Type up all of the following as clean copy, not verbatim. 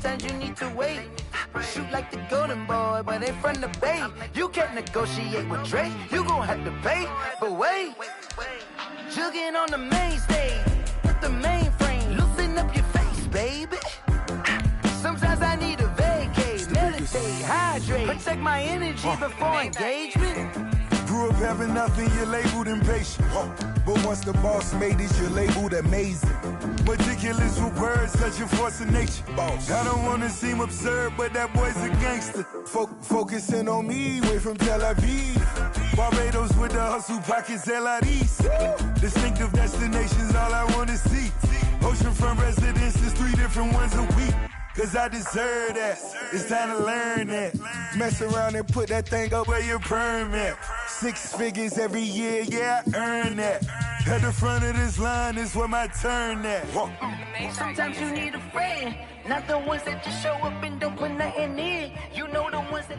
sometimes you need to wait. Shoot like the golden boy, but ain't from the bay. You can't negotiate with Drake, you gon' have to pay. But wait, jugging on the main stage with the mainframe, loosen up your face, baby. Sometimes I need a vacate, meditate, hydrate, protect my energy before engagement. Grew up having nothing, you're labeled impatient. But once the boss made it, you're labeled amazing. Meticulous with words, such a force of nature. I don't wanna seem absurd, but that boy's a gangster. Focusing on me, way from Tel Aviv. Barbados with the hustle pockets, LIDs. Distinctive destinations, all I wanna see. Oceanfront residences, 3 different ones a week. Cause I deserve that, it's time to learn that. Mess around and put that thing up where your permit. 6 figures every year, yeah, I earn that. At the front of this line is where my turn at. Sometimes you need a friend, not the ones that just show up and don't put nothing in. You know the ones that...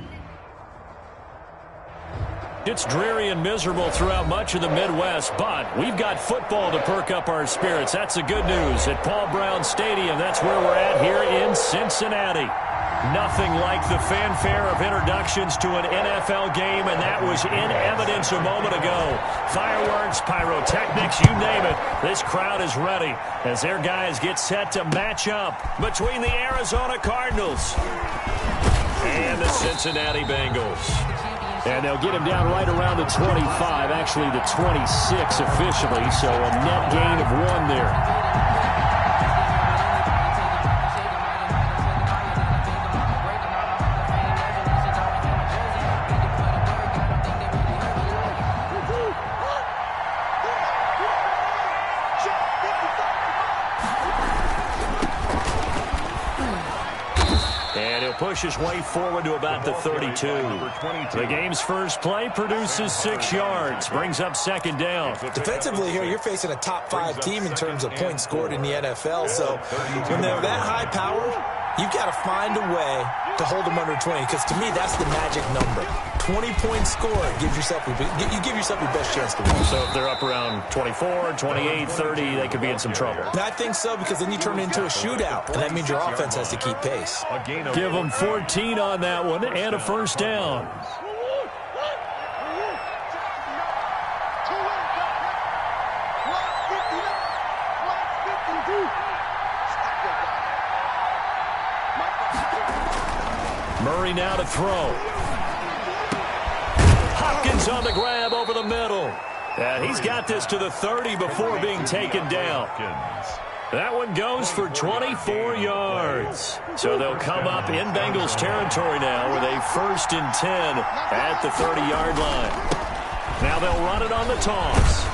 It's dreary and miserable throughout much of the Midwest, but we've got football to perk up our spirits. That's the good news. At Paul Brown Stadium, that's where we're at here in Cincinnati. Nothing like the fanfare of introductions to an NFL game, and that was in evidence a moment ago. Fireworks, pyrotechnics, you name it. This crowd is ready as their guys get set to match up between the Arizona Cardinals and the Cincinnati Bengals. And they'll get him down right around the 25, actually the 26 officially, so a net gain of 1 there. Push his way forward to about the 32. The game's first play produces 6 yards, brings up 2nd down. Defensively here, you're facing a top 5 team in terms of points scored in the NFL, so when they're that high powered, you've got to find a way to hold them under 20, because to me, that's the magic number. 20-point score, you give yourself your best chance to win. So if they're up around 24, 28, 30, they could be in some trouble. I think so, because then you turn it into a shootout, and that means your offense has to keep pace. Give them 14 on that one and a 1st down. Murray now to throw. Hopkins on the grab over the middle. And he's got this to the 30 before being taken down. That one goes for 24 yards. So they'll come up in Bengals territory now with a 1st and 10 at the 30-yard line. Now they'll run it on the toss.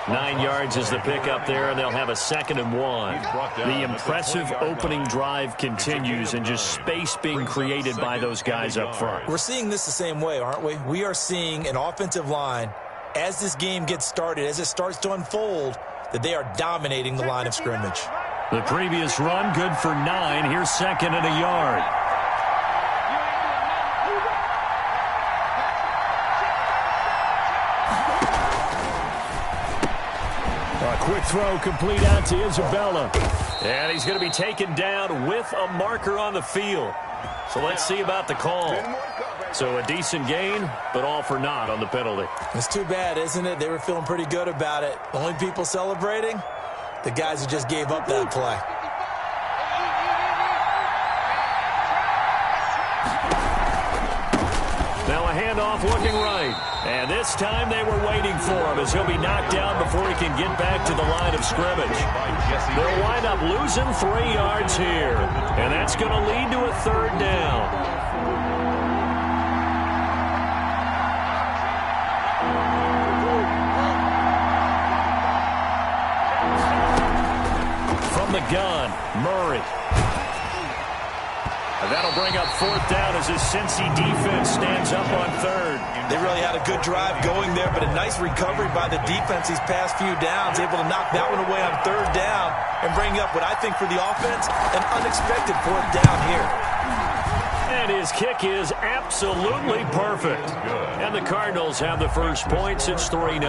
9 yards is the pickup there, and they'll have a 2nd and 1. The impressive opening drive continues, and just space being created by those guys up front. We're seeing this the same way, aren't we? We are seeing an offensive line, as this game gets started, as it starts to unfold, that they are dominating the line of scrimmage. The previous run, good for 9. Here's 2nd and a yard. Quick throw complete out to Isabella. And he's going to be taken down with a marker on the field. So let's see about the call. So a decent gain, but all for naught on the penalty. It's too bad, isn't it? They were feeling pretty good about it. The only people celebrating, the guys who just gave up that play. Now a handoff looking right. And this time they were waiting for him as he'll be knocked down before he can get back to the line of scrimmage. They'll wind up losing 3 yards here. And that's going to lead to a 3rd down. From the gun, Murray. And that'll bring up 4th down as his Cincy defense stands up on 3rd. They really had a good drive going there, but a nice recovery by the defense these past few downs, able to knock that one away on 3rd down and bring up what I think for the offense, an unexpected 4th down here. And his kick is absolutely perfect. And the Cardinals have the first points. It's 3-0.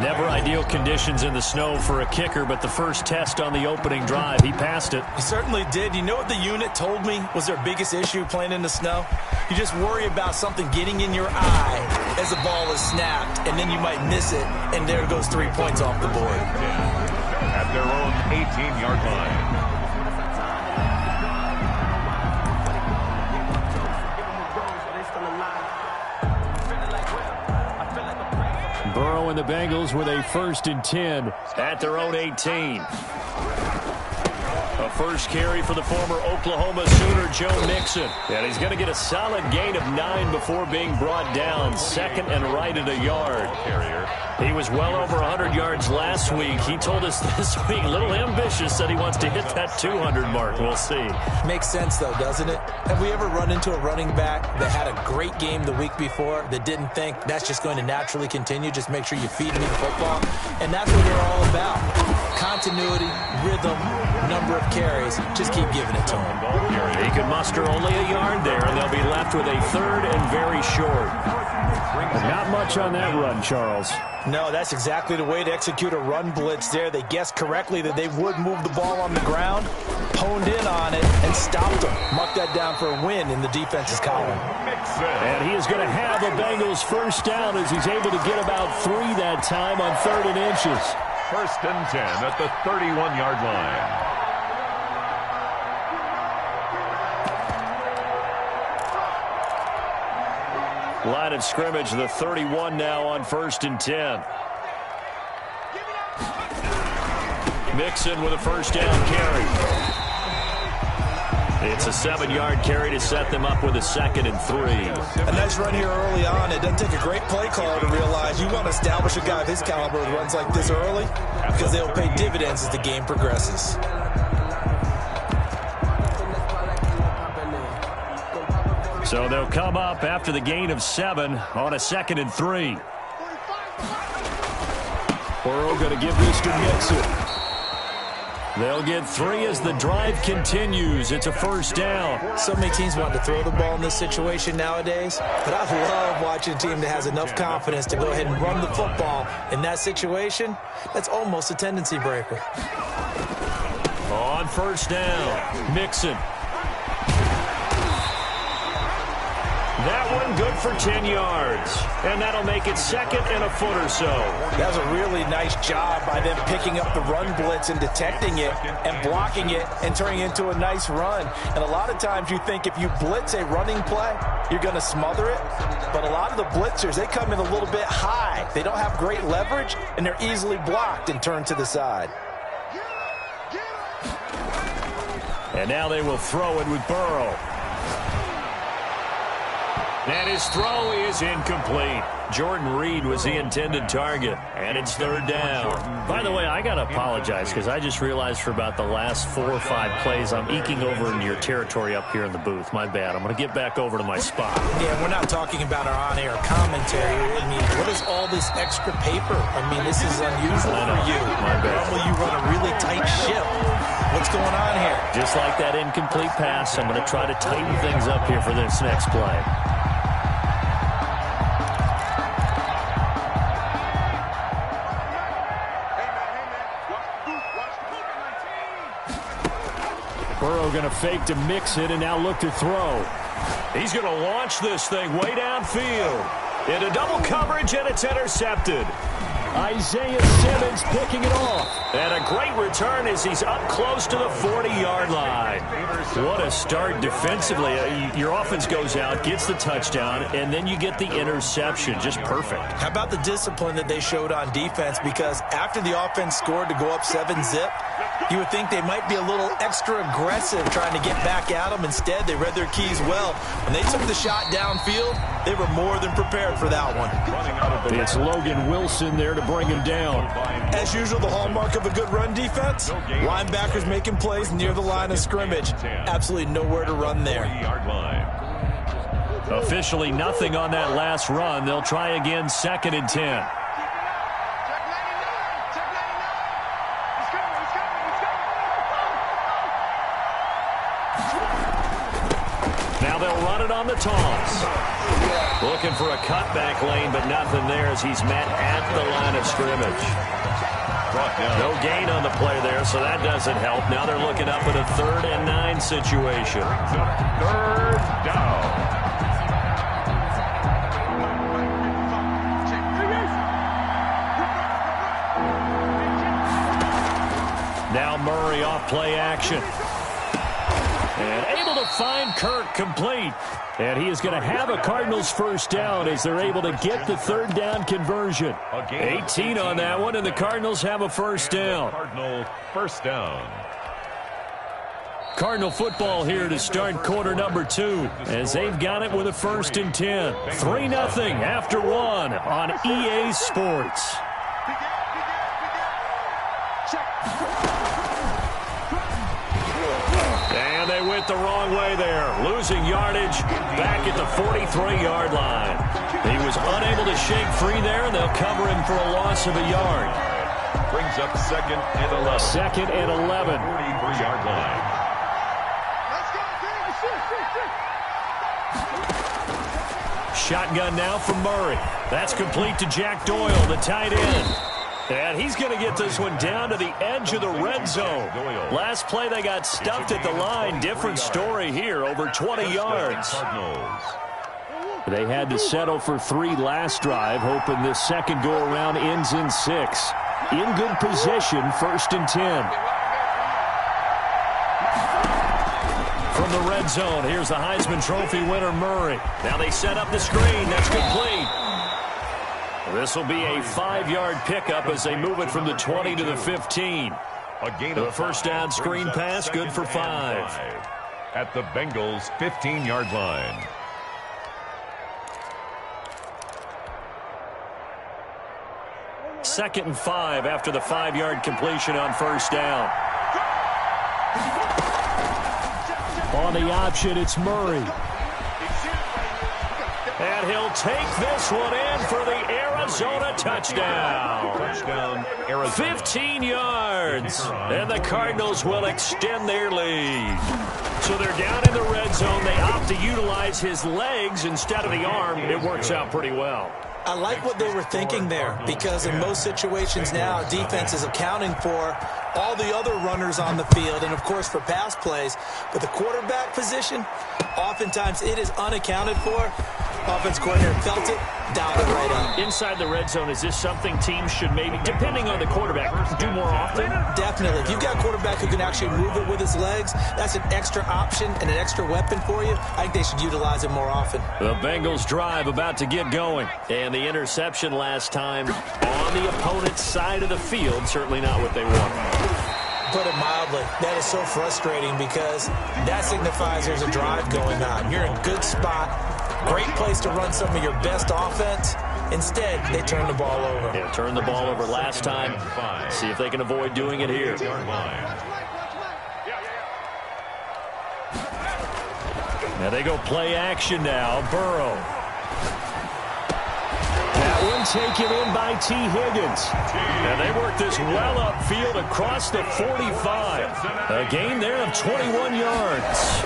Never ideal conditions in the snow for a kicker, but the first test on the opening drive, he passed it. He certainly did. You know what the unit told me was their biggest issue playing in the snow? You just worry about something getting in your eye as the ball is snapped, and then you might miss it, and there goes 3 points off the board. At their own 18-yard line. Burrow and the Bengals with a 1st and 10 at their own 18. A first carry for the former Oklahoma Sooner, Joe Mixon. And he's going to get a solid gain of 9 before being brought down. 2nd and right at a yard. He was well over 100 yards last week. He told us this week, a little ambitious, that he wants to hit that 200 mark. We'll see. Makes sense, though, doesn't it? Have we ever run into a running back that had a great game the week before that didn't think that's just going to naturally continue? Just make sure you feed me the football. And that's what they're all about. Continuity, rhythm, number of carries. Just keep giving it to him. He could muster only a yard there, and they'll be left with a 3rd and very short. Not much on that run, Charles. No, that's exactly the way to execute a run blitz there. They guessed correctly that they would move the ball on the ground, honed in on it, and stopped them. Marked that down for a win in the defense's column. And he is going to have the Bengals first down as he's able to get about 3 that time on 3rd and inches. 1st and 10 at the 31-yard line. Line of scrimmage, the 31 now on 1st and 10. Mixon with a first down carry. It's a 7-yard carry to set them up with a 2nd and 3. A nice run here early on. It doesn't take a great play caller to realize you want to establish a guy of his caliber with runs like this early because they'll pay dividends as the game progresses. So they'll come up after the gain of 7 on a 2nd and 3. Burrow going to give this to Mixon. They'll get 3 as the drive continues. It's a first down. So many teams want to throw the ball in this situation nowadays, but I love watching a team that has enough confidence to go ahead and run the football. In that situation, that's almost a tendency breaker. On first down, Mixon. That one good for 10 yards. And that'll make it 2nd and a foot or so. That was a really nice job by them picking up the run blitz and detecting it and blocking it and turning it into a nice run. And a lot of times you think if you blitz a running play, you're going to smother it. But a lot of the blitzers, they come in a little bit high. They don't have great leverage, and they're easily blocked and turned to the side. And now they will throw it with Burrow. And his throw is incomplete. Jordan Reed was the intended target, and it's 3rd down. By the way, I got to apologize because I just realized for about the last 4 or 5 plays, I'm eking over into your territory up here in the booth. My bad. I'm going to get back over to my spot. Yeah, we're not talking about our on-air commentary. I mean, what is all this extra paper? I mean, this is unusual for you. My bad. Normally you run a really tight ship. What's going on here? Just like that incomplete pass, I'm going to try to tighten things up here for this next play. Burrow going to fake to mix it and now look to throw. He's going to launch this thing way downfield. Into double coverage, and it's intercepted. Isaiah Simmons picking it off. And a great return as he's up close to the 40-yard line. What a start defensively. Your offense goes out, gets the touchdown, and then you get the interception. Just perfect. How about the discipline that they showed on defense? Because after the offense scored to go up 7-zip, you would think they might be a little extra aggressive trying to get back at them. Instead, they read their keys well. When they took the shot downfield, they were more than prepared for that one. It's Logan Wilson there to bring him down. As usual, the hallmark of a good run defense, linebackers making plays near the line of scrimmage. Absolutely nowhere to run there. Officially nothing on that last run. They'll try again, 2nd and 10. Now they'll run it on the toss. Looking for a cutback lane, but nothing there as he's met at the line of scrimmage. No gain on the play there, so that doesn't help. Now they're looking up at a 3rd and 9 situation. 3rd down. Now Murray off play action. And able to find Kirk complete. And he is going to have a Cardinals first down as they're able to get the 3rd down conversion. 18 on that one, and the Cardinals have a first down. Cardinal first down. Cardinal football here to start quarter number 2 as they've got it with a 1st and 10. 3-0 after 1 on EA Sports. And they went the wrong way there, losing yardage back at the 43-yard line. He was unable to shake free there, and they'll cover him for a loss of a yard. Brings up 2nd and 11. 2nd and 11. 43-yard line. Shotgun now from Murray. That's complete to Jack Doyle, the tight end. And he's going to get this one down to the edge of the red zone. Last play they got stuffed at the line. Different story here, over 20 yards. They had to settle for 3 last drive, hoping this second go-around ends in 6. In good position, 1st and 10. From the red zone, here's the Heisman Trophy winner, Murray. Now they set up the screen. That's complete. This will be a 5-yard pickup as they move it from the 20 to the 15. The first down screen pass, good for 5. At the Bengals' 15-yard line. Second and 5 after the 5-yard completion on first down. On the option, it's Murray. And he'll take this one in for the Arizona touchdown. Touchdown, Arizona. 15 yards. And the Cardinals will extend their lead. So they're down in the red zone. They opt to utilize his legs instead of the arm. It works out pretty well. I like what they were thinking there, because in most situations now, defense is accounting for all the other runners on the field and, of course, for pass plays. But the quarterback position, oftentimes it is unaccounted for. Offense coordinator felt it, dialed it right up. Inside the red zone, is this something teams should maybe, depending on the quarterback, do more often? Definitely. If you've got a quarterback who can actually move it with his legs, that's an extra option and an extra weapon for you. I think they should utilize it more often. The Bengals drive about to get going. And the interception last time on the opponent's side of the field, certainly not what they wanted. Put it mildly, that is so frustrating because that signifies there's a drive going on. You're in a good spot, great place to run some of your best offense. Instead, they turn the ball over. Yeah, turned the ball over last time. See if they can avoid doing it here. Now they go play action now. Burrow. That one taken in by T. Higgins. And they work this well upfield across the 45. A gain there of 21 yards.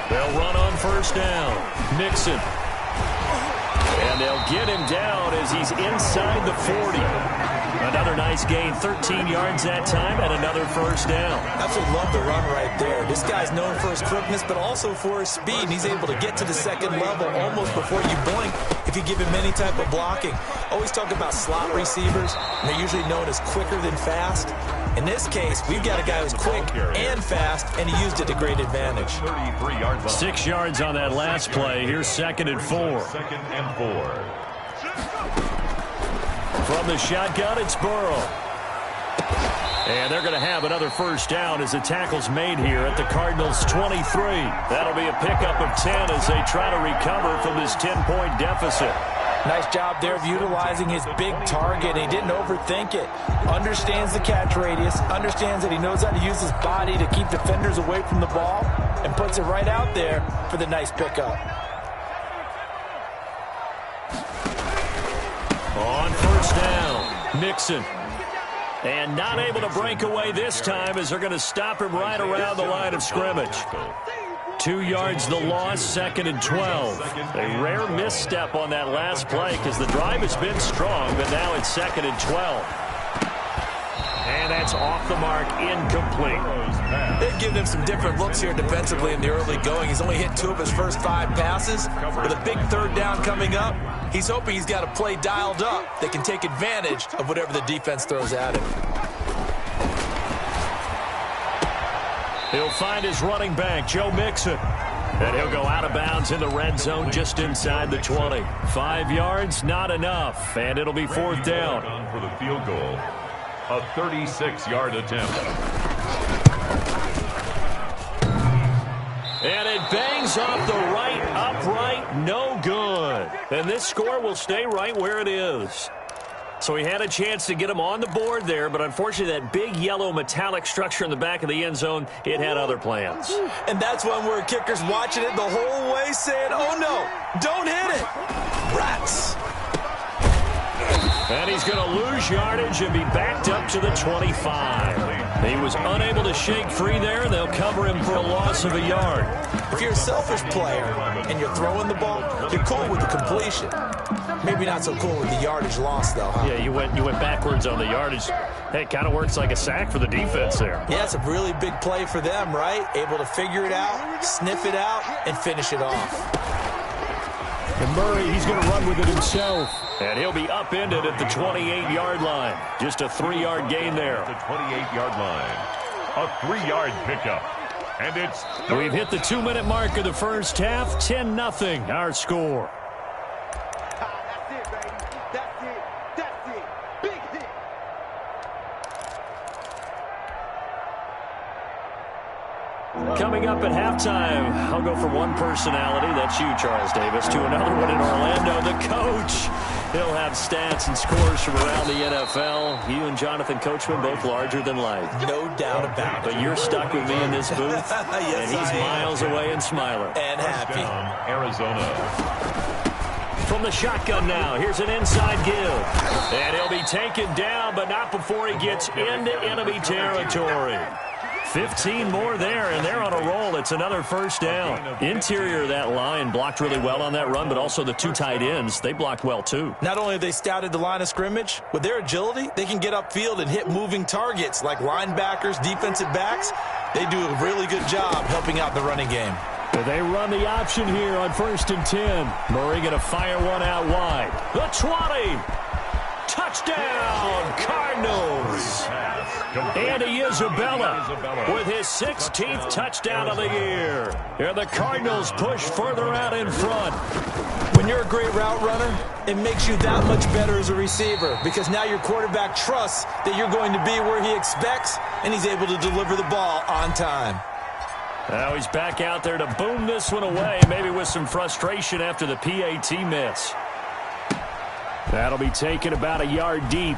They'll run on first down. Mixon. And they'll get him down as he's inside the 40. Another nice gain, 13 yards that time, and another first down. Absolutely love the run right there. This guy's known for his quickness, but also for his speed. And he's able to get to the second level almost before you blink if you give him any type of blocking. Always talk about slot receivers, and they're usually known as quicker than fast. In this case, we've got a guy who's quick and fast, and he used it to great advantage. 6 yards on that last play. Here's 2nd and 4. 2nd and 4. From the shotgun, it's Burrow. And they're going to have another first down as the tackle's made here at the Cardinals' 23. That'll be a pickup of 10 as they try to recover from this 10-point deficit. Nice job there of utilizing his big target. He didn't overthink it. Understands the catch radius. Understands that he knows how to use his body to keep defenders away from the ball. And puts it right out there for the nice pickup. On first down, Mixon. And not able to break away this time as they're going to stop him right around the line of scrimmage. 2 yards the loss, 2nd and 12. A rare misstep on that last play because the drive has been strong, but now it's 2nd and 12. And that's off the mark, incomplete. They've given him some different looks here defensively in the early going. He's only hit 2 of his first 5 passes. With a big 3rd down coming up, he's hoping he's got a play dialed up that can take advantage of whatever the defense throws at him. He'll find his running back, Joe Mixon. And he'll go out of bounds in the red zone just inside the 20. 5 yards, not enough. And it'll be 4th down. For the field goal. A 36-yard attempt. And it bangs off the right upright, no good. And this score will stay right where it is. So he had a chance to get him on the board there, but unfortunately that big yellow metallic structure in the back of the end zone, it had other plans. And that's one where kicker's watching it the whole way saying, oh no, don't hit it. Rats. And he's going to lose yardage and be backed up to the 25. He was unable to shake free there, and they'll cover him for a loss of a yard. If you're a selfish player and you're throwing the ball, you're cool with the completion. Maybe not so cool with the yardage loss, though, huh? Yeah, you went backwards on the yardage. Hey, it kind of works like a sack for the defense there. Yeah, it's a really big play for them, right? Able to figure it out, sniff it out, and finish it off. And Murray, he's going to run with it himself. And he'll be upended at the 28-yard line. Just a 3-yard gain there. The 28-yard line. A 3-yard pickup. And it's... We've hit the 2-minute mark of the first half. 10-0, our score. That's it, baby. That's it. That's it. Big hit. Coming up at halftime, I'll go from one personality, that's you, Charles Davis, to another one in Orlando, the coach. He'll have stats and scores from around the NFL. You and Jonathan Coachman, both larger than life. No doubt about it. But you're stuck with me in this booth, Yes, and he's miles away and smiling. And happy. Arizona. From the shotgun now, here's an inside give. And he'll be taken down, but not before he gets into enemy territory. 15 more there, and they're on a roll. It's another first down. Interior of that line blocked really well on that run, but also the 2 tight ends, they blocked well too. Not only have they scouted the line of scrimmage, with their agility, they can get upfield and hit moving targets like linebackers, defensive backs. They do a really good job helping out the running game. They run the option here on 1st and 10. Murray going to fire one out wide. The 20. Touchdown, Cardinals. Andy Isabella with his 16th touchdown of the year. And the Cardinals push further out in front. When you're a great route runner, it makes you that much better as a receiver because now your quarterback trusts that you're going to be where he expects, and he's able to deliver the ball on time. Now he's back out there to boom this one away, maybe with some frustration after the PAT miss. That'll be taken about a yard deep.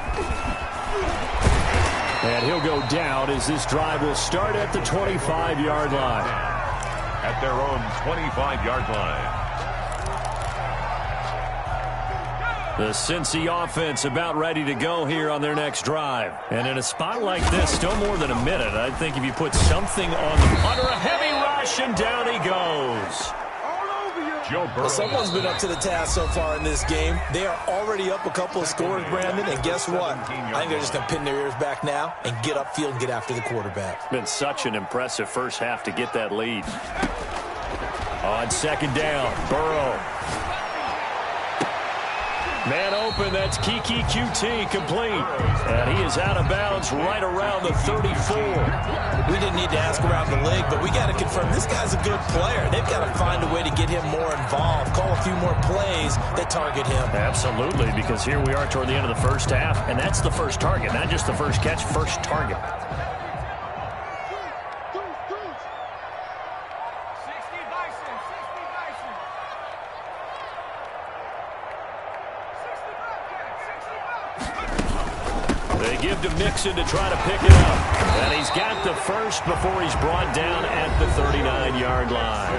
And he'll go down as this drive will start at the 25-yard line. At their own 25-yard line. The Cincy offense about ready to go here on their next drive. And in a spot like this, still more than a minute, I think if you put something on them under a heavy rush, and down he goes. Well, someone's been up to the task so far in this game. They are already up a couple of scores, Brandon, and guess what? I think they're just going to pin their ears back now and get upfield and get after the quarterback. Been such an impressive first half to get that lead. On 2nd down, Burrow. Man open, that's Kiki QT complete. And he is out of bounds right around the 34. We didn't need to ask around the league, but we got to confirm this guy's a good player. They've got to find a way to get him more involved, call a few more plays that target him. Absolutely, because here we are toward the end of the first half, and that's the first target, not just the first catch, first target. They give to Mixon to try to pick it up. And he's got the first before he's brought down at the 39-yard line.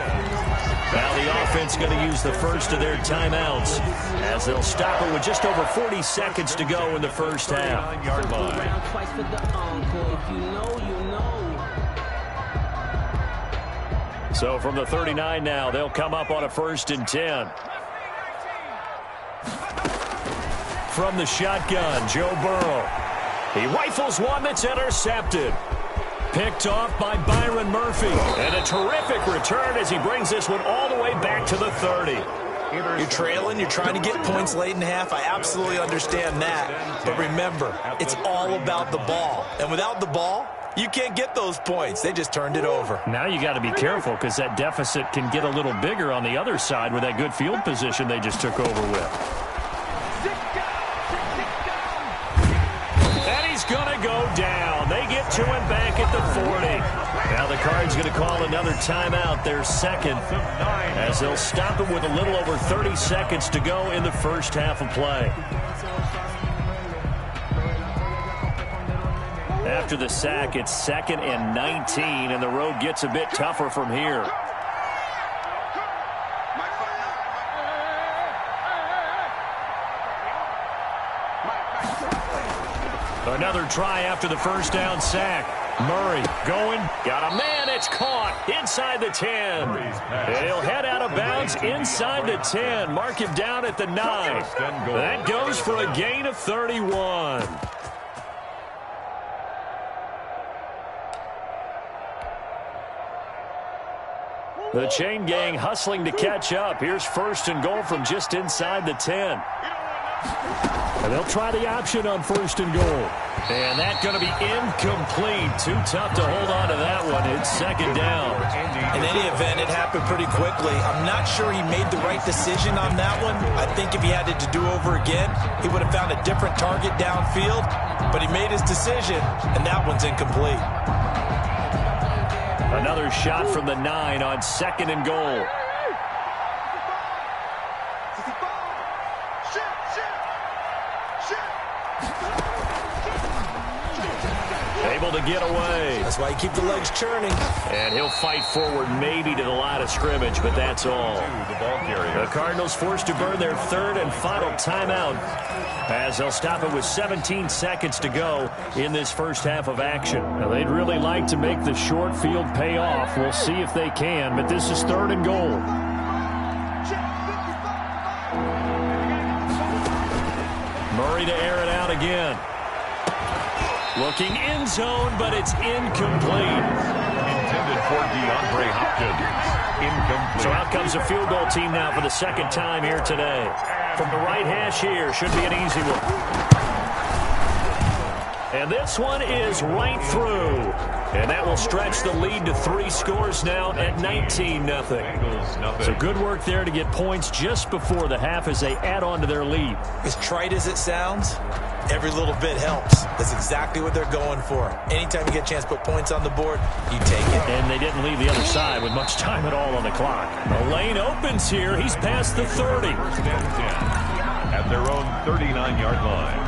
Now the offense going to use the first of their timeouts as they'll stop it with just over 40 seconds to go in the first half. 9-yard line. So from the 39 now, they'll come up on a 1st and 10. From the shotgun, Joe Burrow. He rifles one that's intercepted. Picked off by Byron Murphy. And a terrific return as he brings this one all the way back to the 30. You're trailing, you're trying to get points late in half. I absolutely understand that. But remember, it's all about the ball. And without the ball, you can't get those points. They just turned it over. Now you got to be careful because that deficit can get a little bigger on the other side with that good field position they just took over with. And he's going to go down. They get to him back at the 40. Now the Cards going to call another timeout, their second, as they'll stop him with a little over 30 seconds to go in the first half of play. After the sack, it's 2nd and 19, and the road gets a bit tougher from here. Another try after the first down sack. Murray going, got a man, it's caught inside the 10. And he'll head out of bounds inside the 10. Mark him down at the 9. That goes for a gain of 31. The chain gang hustling to catch up. Here's 1st and goal from just inside the 10. And they'll try the option on 1st and goal. And that's going to be incomplete. Too tough to hold on to that one. It's 2nd down. In any event, it happened pretty quickly. I'm not sure he made the right decision on that one. I think if he had it to do over again, he would have found a different target downfield. But he made his decision, and that one's incomplete. Another shot from the 9 on 2nd and goal. Able to get away. That's why you keep the legs churning. And he'll fight forward maybe to the line of scrimmage, but that's all. The Cardinals forced to burn their 3rd and final timeout as they'll stop it with 17 seconds to go in this first half of action. Now, they'd really like to make the short field pay off. We'll see if they can, but this is 3rd and goal. Murray to air it out again. Looking in zone, but it's incomplete. Intended for DeAndre Hopkins. Incomplete. So out comes a field goal team now for the 2nd time here today. From the right hash here, should be an easy one. And this one is right through. And that will stretch the lead to 3 scores now at 19-0. So good work there to get points just before the half as they add on to their lead. As trite as it sounds, every little bit helps. That's exactly what they're going for. Anytime you get a chance to put points on the board, you take it. And they didn't leave the other side with much time at all on the clock. The lane opens here. He's past the 30. At their own 39-yard line.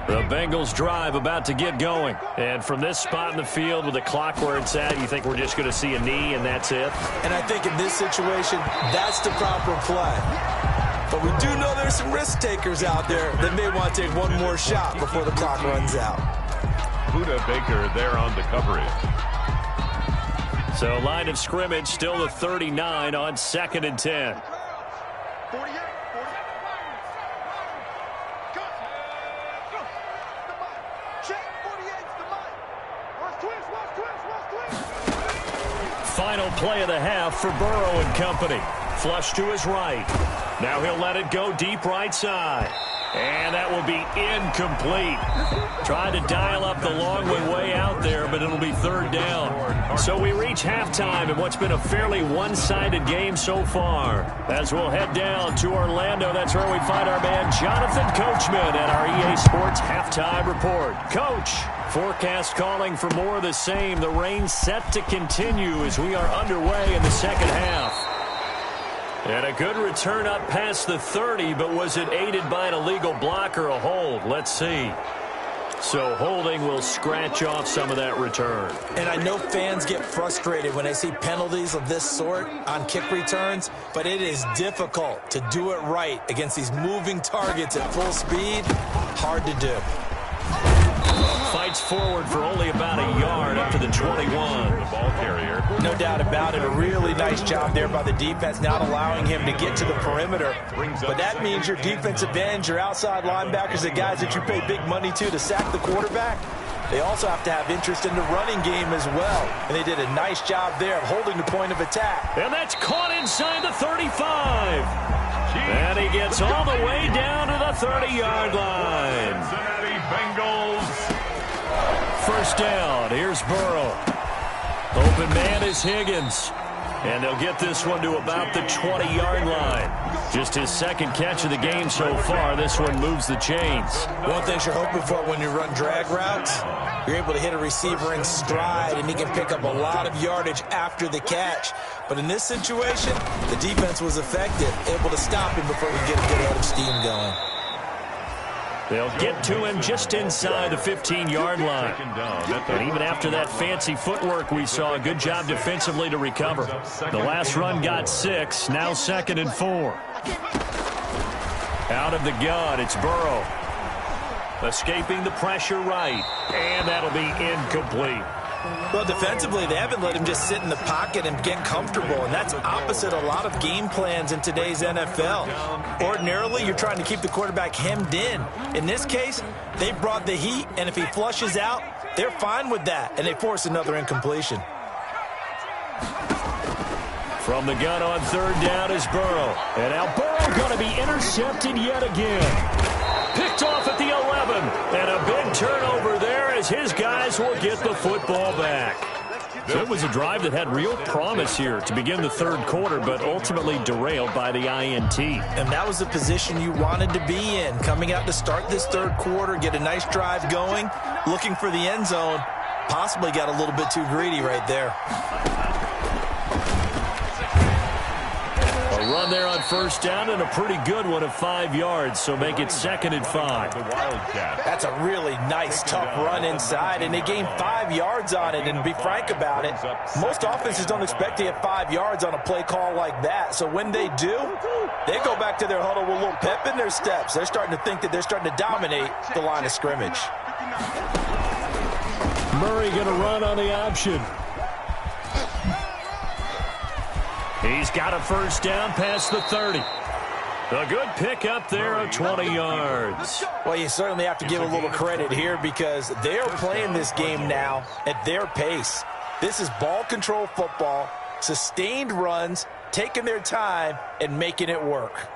The Bengals drive about to get going. And from this spot in the field with the clock where it's at, you think we're just going to see a knee and that's it? And I think in this situation, that's the proper play. But we do know there's some risk takers out there that may want to take one more shot before the clock runs out. Buda Baker there on the coverage. So line of scrimmage still the 39 on 2nd and 10. 48. Final play of the half for Burrow and company. Flush to his right. Now he'll let it go deep right side. And that will be incomplete. Tried to dial up the long way out there, but it'll be 3rd down. So we reach halftime in what's been a fairly one-sided game so far. As we'll head down to Orlando, that's where we find our man Jonathan Coachman at our EA Sports Halftime Report. Coach, forecast calling for more of the same. The rain set to continue as we are underway in the second half. And a good return up past the 30, but was it aided by an illegal block or a hold? Let's see. So holding will scratch off some of that return. And I know fans get frustrated when they see penalties of this sort on kick returns, but it is difficult to do it right against these moving targets at full speed. Hard to do. Fights forward for only about a yard up to the 21. The ball carrier. No doubt about it. A really nice job there by the defense, not allowing him to get to the perimeter. But that means your defensive ends, your outside linebackers, the guys that you pay big money to sack the quarterback, they also have to have interest in the running game as well. And they did a nice job there of holding the point of attack. And that's caught inside the 35. And he gets all the way down to the 30-yard line. Cincinnati Bengals. First down. Here's Burrow. Open man is Higgins. And they'll get this one to about the 20-yard line. Just his second catch of the game so far. This one moves the chains. One thing you're hoping for when you run drag routes, you're able to hit a receiver in stride, and he can pick up a lot of yardage after the catch. But in this situation, the defense was effective, able to stop him before he get a good head of steam going. They'll get to him just inside the 15-yard line. And even after that fancy footwork we saw, a good job defensively to recover. The last run got 6, now 2nd and 4. Out of the gun, it's Burrow. Escaping the pressure right. And that'll be incomplete. Well, defensively, they haven't let him just sit in the pocket and get comfortable, and that's opposite a lot of game plans in today's NFL. Ordinarily, you're trying to keep the quarterback hemmed in. In this case, they brought the heat, and if he flushes out, they're fine with that, and they force another incompletion. From the gun on third down is Burrow. And now Burrow going to be intercepted yet again. Picked off at the 11. And a big turnover there as his guys will get the football back. So it was a drive that had real promise here to begin the third quarter, but ultimately derailed by the INT. And that was the position you wanted to be in. Coming out to start this third quarter, get a nice drive going, looking for the end zone. Possibly got a little bit too greedy right there. A run there on first down and a pretty good one of 5 yards, so make it 2nd and 5. The Wildcat. That's a really nice, tough run inside, and they gained 5 yards on it. And to be frank about it, most offenses don't expect to get 5 yards on a play call like that. So when they do, they go back to their huddle with a little pep in their steps. They're starting to think that they're starting to dominate the line of scrimmage. Murray going to run on the option. He's got a first down past the 30. A good pick up there of 20 yards. Well, you certainly have to give a little credit here because they are playing this game now at their pace. This is ball control football, sustained runs, taking their time, and making it work.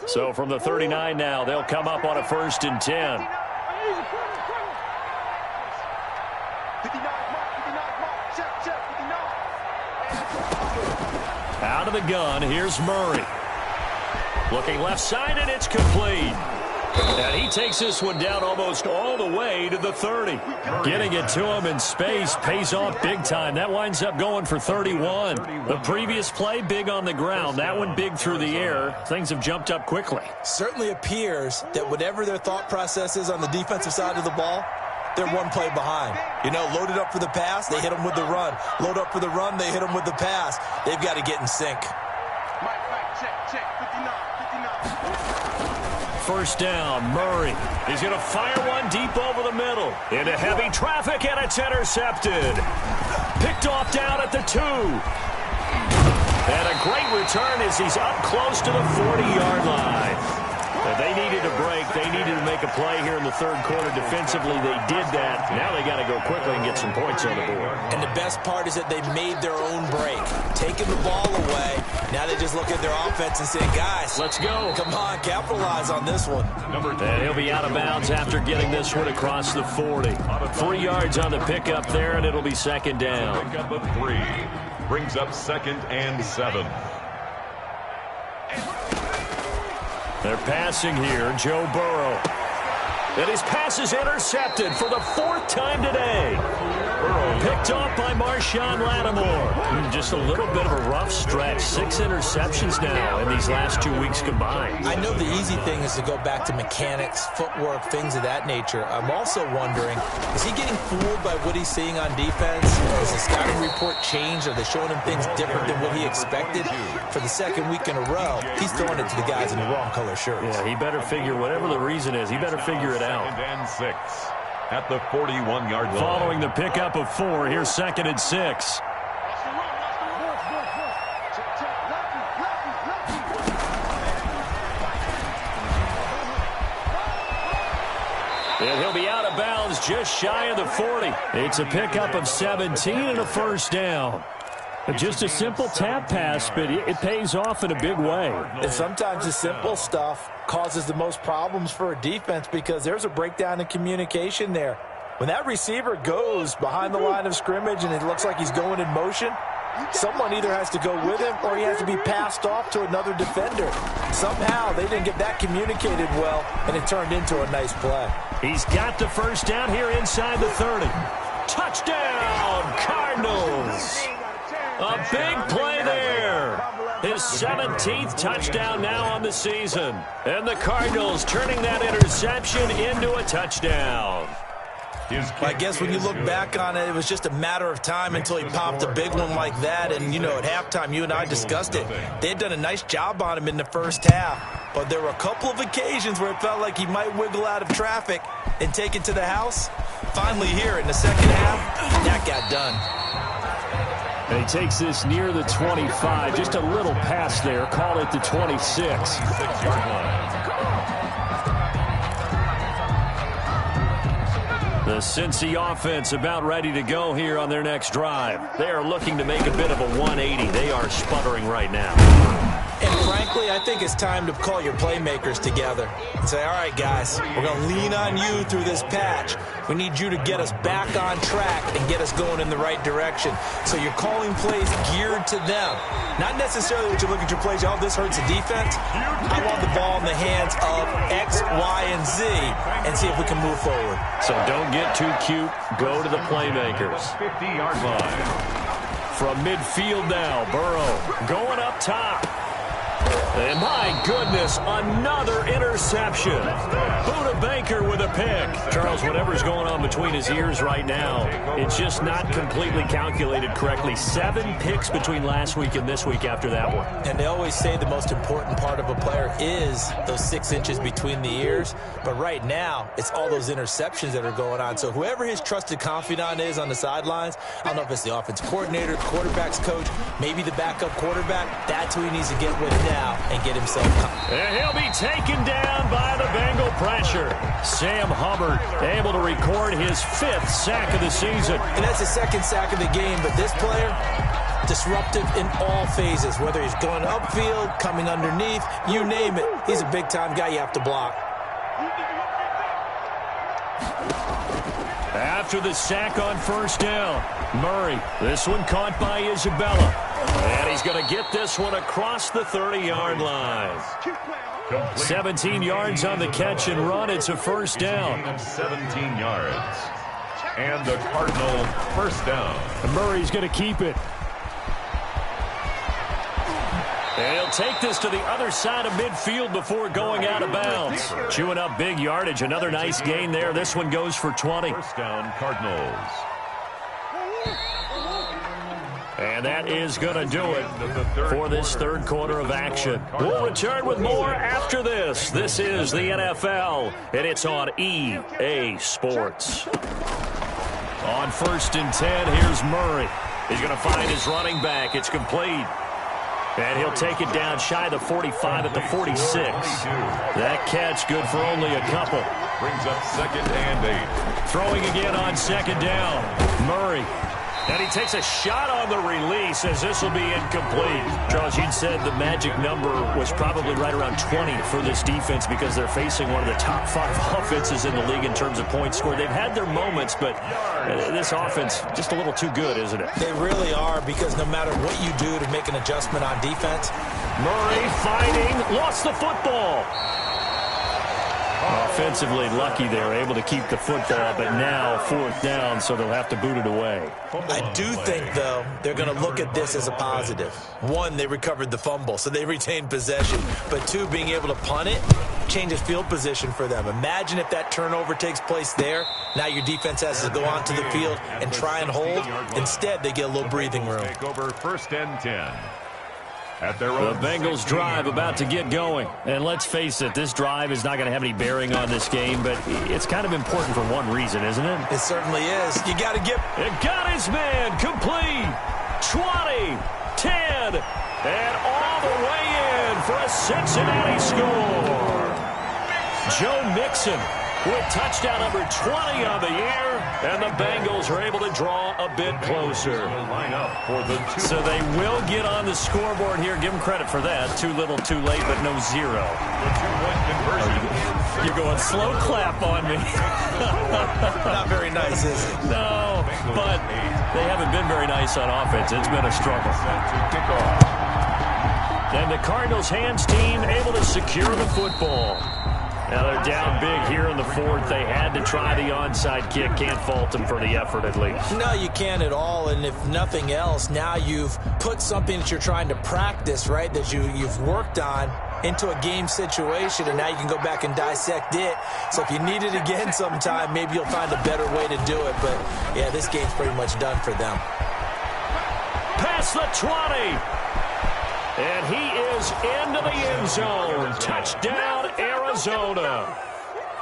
So from the 39 now, they'll come up on a 1st and 10. Out of the gun, here's Murray. Looking left side, and it's complete. And he takes this one down almost all the way to the 30. Getting it to him in space pays off big time. That winds up going for 31. The previous play, big on the ground. That one big through the air. Things have jumped up quickly. Certainly appears that whatever their thought process is on the defensive side of the ball, they're one play behind. You know, loaded up for the pass, they hit them with the run. Load up for the run, they hit them with the pass. They've got to get in sync. Check, 59. First down, Murray. He's going to fire one deep over the middle. Into heavy traffic, and it's intercepted. Picked off down at the 2. And a great return as he's up close to the 40-yard line. And they needed a break. They needed to make a play here in the third quarter. Defensively, they did that. Now they got to go quickly and get some points on the board. And the best part is that they made their own break. Taking the ball away. Now they just look at their offense and say, guys, let's go. Come on, capitalize on this one. And he'll be out of bounds after getting this one across the 40. 3 yards on the pickup there, and it'll be 2nd down. Pickup of 3. Brings up 2nd and 7. They're passing here, Joe Burrow. And his pass is intercepted for the 4th time today. Burrow picked Picked off by Marshawn Lattimore. Just a little bit of a rough stretch. 6 interceptions now in these last 2 weeks combined. I know the easy thing is to go back to mechanics, footwork, things of that nature. I'm also wondering, is he getting fooled by what he's seeing on defense? Has the scouting report changed? Are they showing him things different than what he expected? For the second week in a row, he's throwing it to the guys in the wrong color shirts. Yeah, he better figure, whatever the reason is, he better figure it out. And 6 at the 41-yard line. Following the pickup of 4, here's 2nd and 6. And he'll be out of bounds just shy of the 40. It's a pickup of 17 and a first down. Just a simple tap pass, but it pays off in a big way. And sometimes the simple stuff causes the most problems for a defense because there's a breakdown in communication there. When that receiver goes behind the line of scrimmage and it looks like he's going in motion, someone either has to go with him or he has to be passed off to another defender. Somehow they didn't get that communicated well, and it turned into a nice play. He's got the first down here inside the 30. Touchdown, Cardinals! A big play there. His 17th touchdown now on the season. And the Cardinals turning that interception into a touchdown. I guess when you look back on it, it was just a matter of time until he popped a big one like that. And, you know, at halftime, you and I discussed it. They had done a nice job on him in the first half. But there were a couple of occasions where it felt like he might wiggle out of traffic and take it to the house. Finally here in the second half, that got done. And he takes this near the 25. Just a little pass there. Call it the 26. 6-yard line. The Cincy offense about ready to go here on their next drive. They are looking to make a bit of a 180. They are sputtering right now. And frankly, I think it's time to call your playmakers together and say, all right, guys, we're going to lean on you through this patch. We need you to get us back on track and get us going in the right direction. So you're calling plays geared to them. Not necessarily that you look at your plays, oh, this hurts the defense. I want the ball in the hands of X, Y, and Z and see if we can move forward. So don't get too cute. Go to the playmakers. 50-yard line. From midfield now, Burrow going up top. And my goodness, another interception. Buda Baker with a pick. Charles, whatever's going on between his ears right now, it's just not completely calculated correctly. 7 picks between last week and this week after that one. And they always say the most important part of a player is those 6 inches between the ears. But right now, it's all those interceptions that are going on. So whoever his trusted confidant is on the sidelines, I don't know if it's the offensive coordinator, quarterback's coach, maybe the backup quarterback, that's who he needs to get with now and get himself caught. And he'll be taken down by the Bengal pressure. Sam Hubbard able to record his 5th sack of the season. And that's his 2nd sack of the game, but this player, disruptive in all phases, whether he's going upfield, coming underneath, you name it. He's a big-time guy you have to block. After the sack on first down, Murray, this one caught by Isabella. And he's going to get this one across the 30-yard line. 17 yards on the catch and run. It's a first down. 17 yards. And the Cardinal first down. And Murray's going to keep it. And he'll take this to the other side of midfield before going out of bounds. Chewing up big yardage. Another nice gain there. This one goes for 20. First down, Cardinals. And that is going to do it for this third quarter of action. We'll return with more after this. This is the NFL, and it's on EA Sports. On 1st and 10, here's Murray. He's going to find his running back. It's complete. And he'll take it down shy of the 45 at the 46. That catch good for only a couple. Brings up 2nd and 8. Throwing again on 2nd down. Murray. And he takes a shot on the release as this will be incomplete. Charles, you'd said the magic number was probably right around 20 for this defense because they're facing one of the top 5 offenses in the league in terms of points scored. They've had their moments, but this offense just a little too good, isn't it? They really are, because no matter what you do to make an adjustment on defense. Murray fighting, lost the football. A offensively lucky they're able to keep the football, but now 4th down, so they'll have to boot it away. I do think, though, they're going to look at this as a positive. 1, they recovered the fumble, so they retained possession. But 2, being able to punt it changes field position for them. Imagine if that turnover takes place there. Now your defense has to go onto the field and try and hold. Instead, they get a little breathing room. Take over 1st and 10. The Bengals drive about to get going. And let's face it, this drive is not going to have any bearing on this game, but it's kind of important for one reason, isn't it? It certainly is. You got to get... It got his man complete. 20, 10, and all the way in for a Cincinnati score. Joe Mixon with touchdown number 20 on the year, and the Bengals are able to draw a bit closer. So they will get on the scoreboard here. Give them credit for that. Too little, too late, but no 0. You're going slow clap on me. Not very nice, is it? No, but they haven't been very nice on offense. It's been a struggle. And the Cardinals hands team able to secure the football. Now they're down big here in the 4th. They had to try the onside kick. Can't fault them for the effort, at least. No, you can't at all. And if nothing else, now you've put something that you're trying to practice, right, that you've worked on into a game situation, and now you can go back and dissect it. So if you need it again sometime, maybe you'll find a better way to do it. But, yeah, this game's pretty much done for them. Past the 20. And he is into the end zone. Touchdown, Arizona.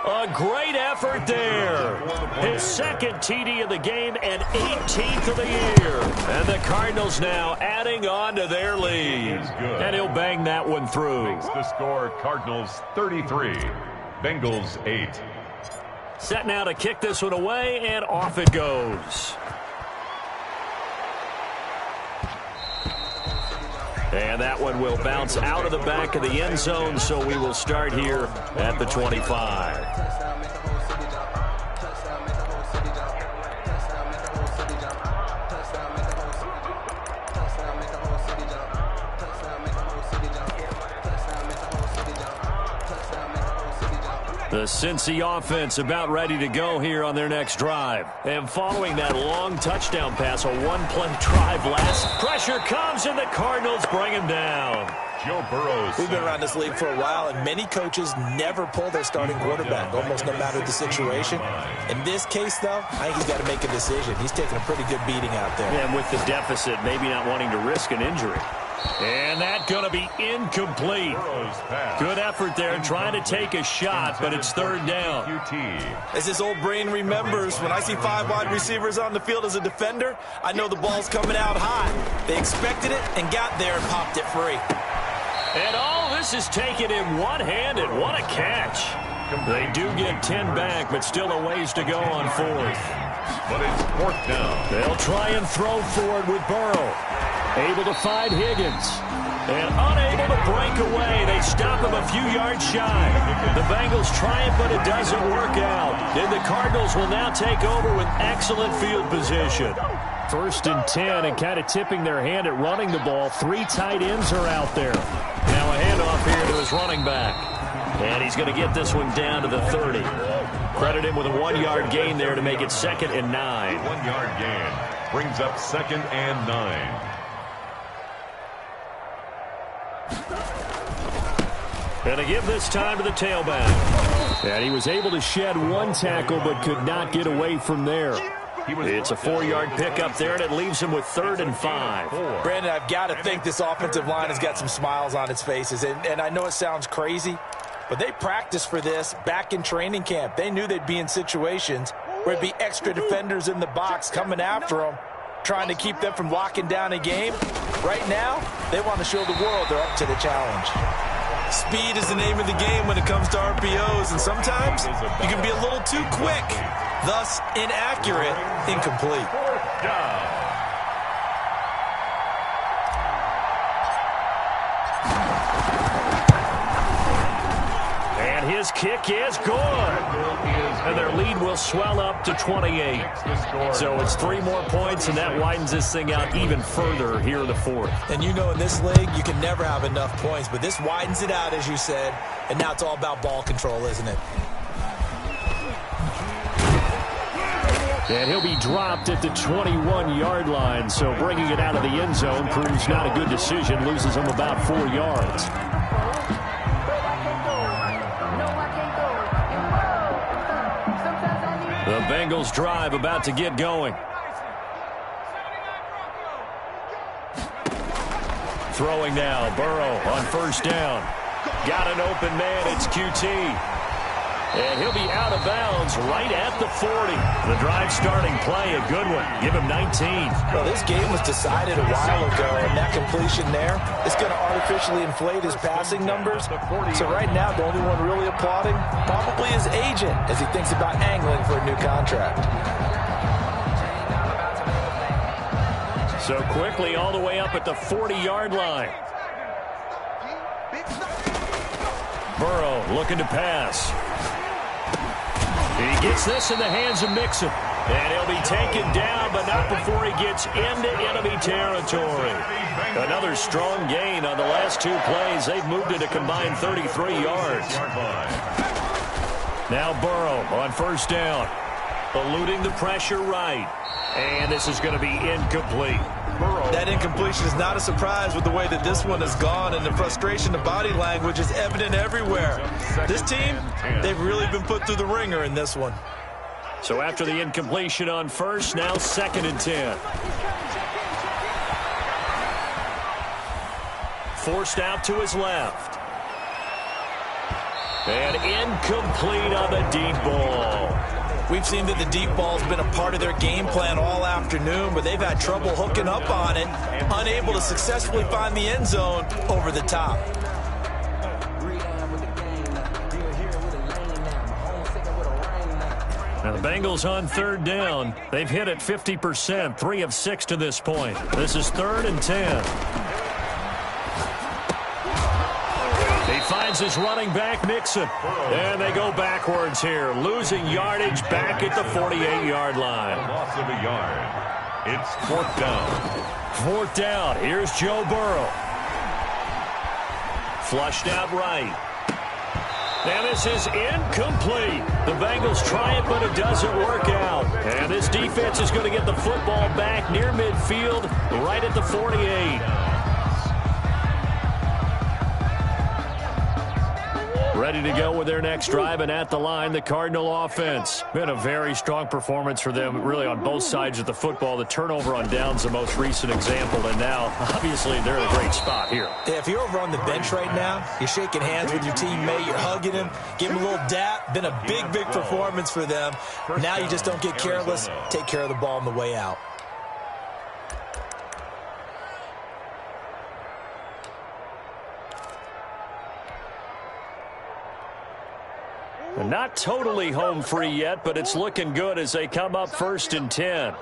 A great effort there. His 2nd TD of the game and 18th of the year. And the Cardinals now adding on to their lead. And he'll bang that one through. Makes the score Cardinals 33, Bengals 8. Set now to kick this one away, and off it goes. And that one will bounce out of the back of the end zone, so we will start here at the 25. The Cincy offense about ready to go here on their next drive. And following that long touchdown pass, a one-play drive last. Pressure comes, and the Cardinals bring him down. Joe Burrows. We've been around this league for a while, and many coaches never pull their starting quarterback, almost no matter the situation. In this case, though, I think he's got to make a decision. He's taking a pretty good beating out there. And with the deficit, maybe not wanting to risk an injury. And that's going to be incomplete. Good effort there, trying to take a shot, but it's 3rd down. As his old brain remembers, when I see 5 wide receivers on the field as a defender, I know the ball's coming out high. They expected it and got there and popped it free. And all this is taken in one-handed. What a catch. They do get 10 back, but still a ways to go on 4th. But it's 4th down. They'll try and throw forward with Burrow. Able to find Higgins. And unable to break away. They stop him a few yards shy. The Bengals try it, but it doesn't work out. And the Cardinals will now take over with excellent field position. 1st and 10, and kind of tipping their hand at running the ball. 3 tight ends are out there. Now a handoff here to his running back. And he's going to get this one down to the 30. Credit him with a 1-yard gain there to make it 2nd and 9. 1-yard gain brings up 2nd and 9. And to give this time to the tailback. And he was able to shed 1 tackle, but could not get away from there. It's a 4-yard pickup there, and it leaves him with 3rd and 5. Brandon, I've got to think this offensive line has got some smiles on its faces. And I know it sounds crazy, but they practiced for this back in training camp. They knew they'd be in situations where it'd be extra defenders in the box coming after them, trying to keep them from locking down a game. Right now, they want to show the world they're up to the challenge. Speed is the name of the game when it comes to RPOs, and sometimes you can be a little too quick, thus inaccurate, incomplete. 4th down. And his kick is good. And their lead will swell up to 28. So it's 3 more points, and that widens this thing out even further here in the 4th. And you know in this league, you can never have enough points, but this widens it out, as you said, and now it's all about ball control, isn't it? And he'll be dropped at the 21-yard line. So bringing it out of the end zone proves not a good decision. Loses him about 4 yards. The Bengals drive about to get going. Throwing now, Burrow on first down. Got an open man, it's QT. And he'll be out of bounds right at the 40. The drive starting play, a good one. Give him 19. Well, this game was decided a while ago, and that completion there is going to artificially inflate his passing numbers. So right now, the only one really applauding probably his agent as he thinks about angling for a new contract. So quickly all the way up at the 40-yard line. Burrow looking to pass. He gets this in the hands of Mixon. And he'll be taken down, but not before he gets into enemy territory. Another strong gain on the last 2 plays. They've moved it a combined 33 yards. Now Burrow on first down. Eluding the pressure right. And this is going to be incomplete. That incompletion is not a surprise with the way that this one has gone, and the frustration, the body language is evident everywhere. This team, they've really been put through the ringer in this one. So after the incompletion on first, now 2nd and 10. Forced out to his left. And incomplete on the deep ball. We've seen that the deep ball's been a part of their game plan all afternoon, but they've had trouble hooking up on it, unable to successfully find the end zone over the top. Now the Bengals on 3rd down. They've hit it 50%, 3 of 6 to this point. This is 3rd and 10. He finds his running back, Mixon. And they go backwards here, losing yardage back at the 48-yard line. Loss of a yard. It's 4th down. 4th down. Here's Joe Burrow. Flushed out right. And this is incomplete. The Bengals try it, but it doesn't work out. And this defense is going to get the football back near midfield, right at the 48. Ready to go with their next drive, and at the line, the Cardinal offense. Been a very strong performance for them, really, on both sides of the football. The turnover on downs, the most recent example, and now, obviously, they're in a great spot here. Yeah, if you're over on the bench right now, you're shaking hands with your teammate, you're hugging him, give him a little dap. Been a big, big performance for them. Now you just don't get careless. Take care of the ball on the way out. Not totally home free yet, but it's looking good as they come up 1st and 10.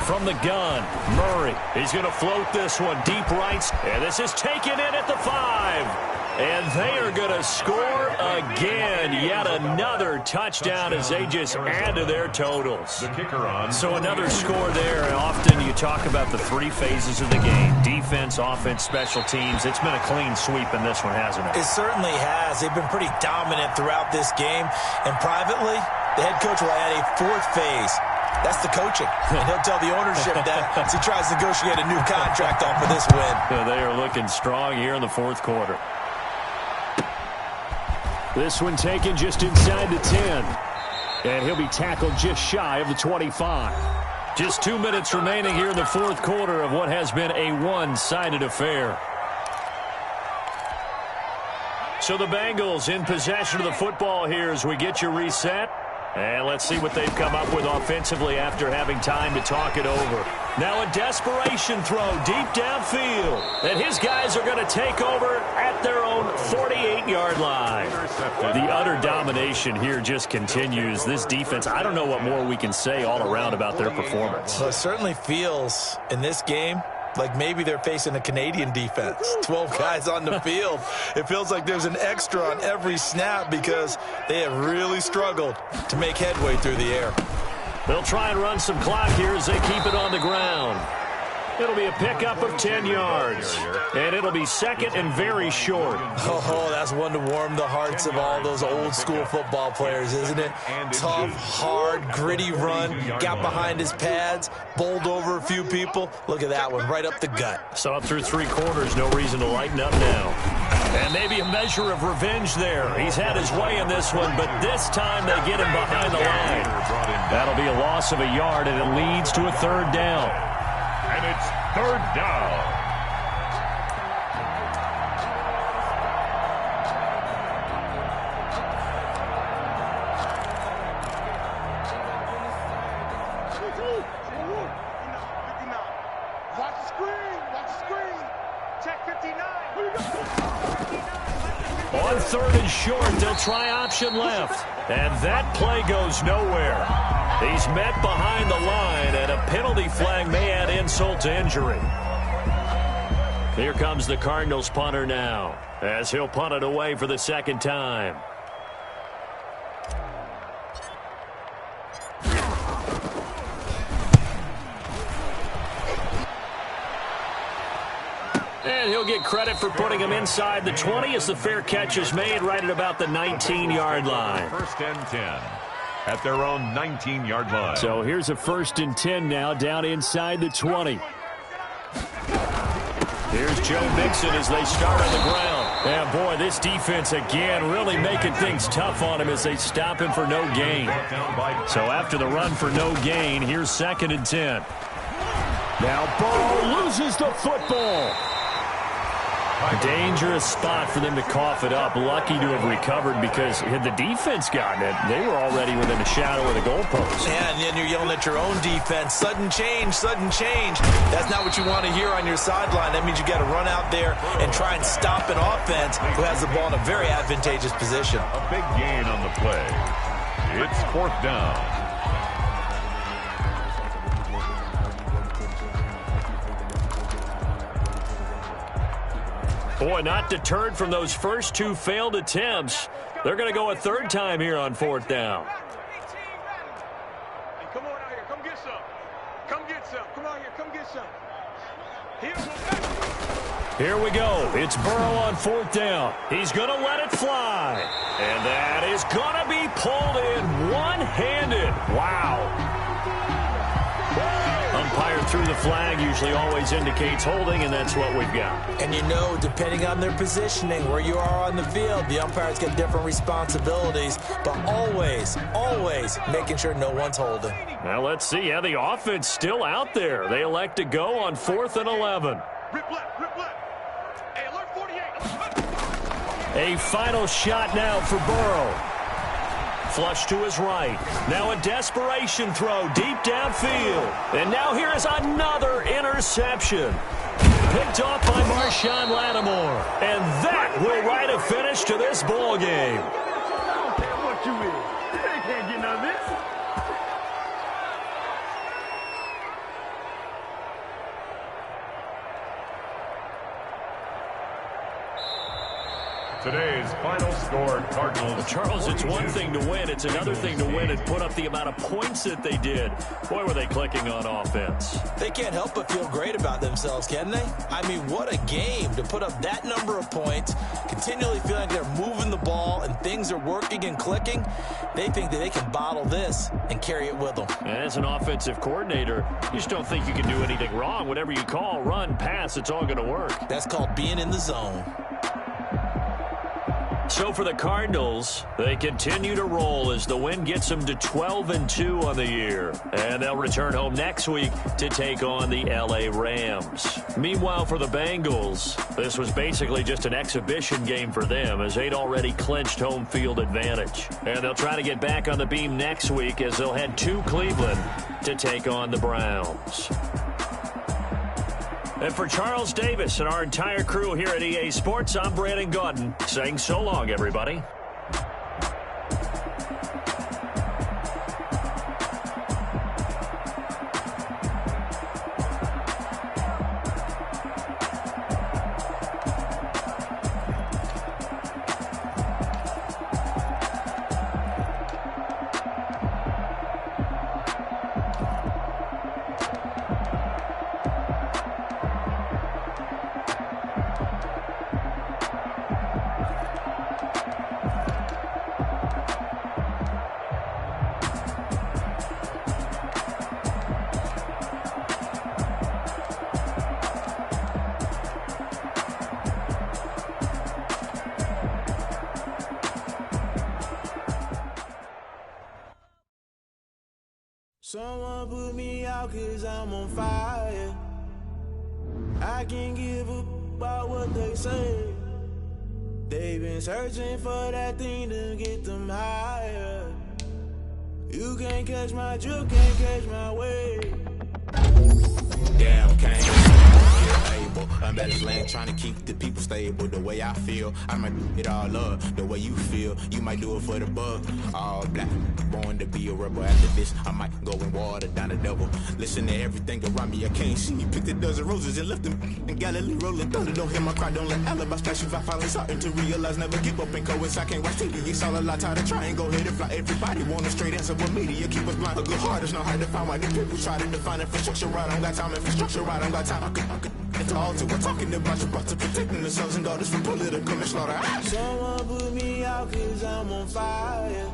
From the gun, Murray. He's going to float this one deep right. And this is taken in at the 5. And they are going to score again. Yet another touchdown as they just add to their totals. The kicker on. So another score there. And often you talk about the 3 phases of the game. Defense, offense, special teams. It's been a clean sweep in this one, hasn't it? It certainly has. They've been pretty dominant throughout this game. And privately, the head coach will add a 4th phase. That's the coaching. And he'll tell the ownership that as he tries to negotiate a new contract off of this win. They are looking strong here in the 4th quarter. This one taken just inside the 10. And he'll be tackled just shy of the 25. Just 2 minutes remaining here in the 4th quarter of what has been a one-sided affair. So the Bengals in possession of the football here as we get you reset. And let's see what they've come up with offensively after having time to talk it over. Now a desperation throw deep downfield. And his guys are going to take over at their own 48-yard line. The utter domination here just continues. This defense, I don't know what more we can say all around about their performance. Well, it certainly feels in this game like maybe they're facing a Canadian defense. 12 guys on the field. It feels like there's an extra on every snap because they have really struggled to make headway through the air. They'll try and run some clock here as they keep it on the ground. It'll be a pickup of 10 yards. And it'll be second and very short. Oh, that's one to warm the hearts of all those old school football players, isn't it? Tough, hard, gritty run. Got behind his pads, bowled over a few people. Look at that one, right up the gut. Saw it through 3 quarters. No reason to lighten up now. And maybe a measure of revenge there. He's had his way in this one, but this time they get him behind the line. That'll be a loss of a yard, and it leads to a 3rd down. And it's 3rd down. Watch the screen. Watch the screen. Check 59. On 3rd and short, they'll try option left. And that play goes nowhere. He's met behind the line, and a penalty flag may add insult to injury. Here comes the Cardinals punter now, as he'll punt it away for the 2nd time. And he'll get credit for putting him inside the 20 as the fair catch is made right at about the 19-yard line. 1st and 10 at their own 19-yard line. So here's a 1st and 10 now down inside the 20. Here's Joe Mixon as they start on the ground. And boy, this defense again really making things tough on him as they stop him for no gain. So after the run for no gain, here's 2nd and 10. Now Burrow loses the football. Dangerous spot for them to cough it up. Lucky to have recovered because had the defense gotten it, they were already within a shadow of the goalpost. Yeah, and then you're yelling at your own defense. Sudden change, sudden change. That's not what you want to hear on your sideline. That means you got to run out there and try and stop an offense who has the ball in a very advantageous position. A big gain on the play. It's 4th down. Boy, not deterred from those first 2 failed attempts. They're going to go a 3rd time here on 4th down. Hey, come on out here. Come get some. Come get some. Come out here. Come get some. Here we go. It's Burrow on 4th down. He's going to let it fly. And that is going to be pulled in one-handed. Wow. Umpire threw the flag, usually always indicates holding, and that's what we've got. And you know, depending on their positioning, where you are on the field, the umpires get different responsibilities, but always, always making sure no one's holding. Now let's see. Yeah, the offense still out there. They elect to go on 4th and 11. Rip left, rip left. Hey, alert 48. A final shot now for Burrow. Flush to his right. Now a desperation throw deep downfield. And now here is another interception. Picked off by Marshawn Lattimore. And that will write a finish to this ball game. What you mean? They can't get none of this. Today's final score, Cardinals. Charles, it's one thing to win. It's another thing to win and put up the amount of points that they did. Boy, were they clicking on offense. They can't help but feel great about themselves, can they? I mean, what a game to put up that number of points, continually feeling like they're moving the ball and things are working and clicking. They think that they can bottle this and carry it with them. And as an offensive coordinator, you just don't think you can do anything wrong. Whatever you call, run, pass, it's all going to work. That's called being in the zone. So for the Cardinals, they continue to roll as the win gets them to 12-2 on the year. And they'll return home next week to take on the LA Rams. Meanwhile, for the Bengals, this was basically just an exhibition game for them as they'd already clinched home field advantage. And they'll try to get back on the beam next week as they'll head to Cleveland to take on the Browns. And for Charles Davis and our entire crew here at EA Sports, I'm Brandon Gaudin saying so long, everybody. Someone put me out 'cause I'm on fire. I can't give a about what they say. They've been searching for that thing to get them higher. You can't catch my drift, can't catch my wave. Yeah, okay. I'm better slang, trying to keep the people stable. The way I feel, I might do it all up. The way you feel, you might do it for the bug. All black, born to be a rebel. After this, I might go and water down the double. Listen to everything around me, I can't see. Picked a dozen roses and left them in Galilee rolling thunder. Don't hear my cry, don't let alibis flash. If I finally starting to realize, never give up and coincide. I can't watch TV, it's all a lot. Tired of trying, go ahead and fly. Everybody want a straight answer, but media keep us blind. A good heart is not hard to find. Why the people try to define infrastructure right? I don't got time, infrastructure right, I don't got time. I could all to we're talking about your brother protecting the sons and daughters from political manslaughter. Someone put me out 'cause I'm on fire.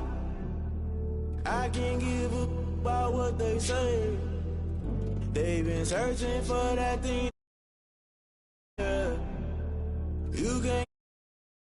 I can't give a about what they say. They've been searching for that thing. You can't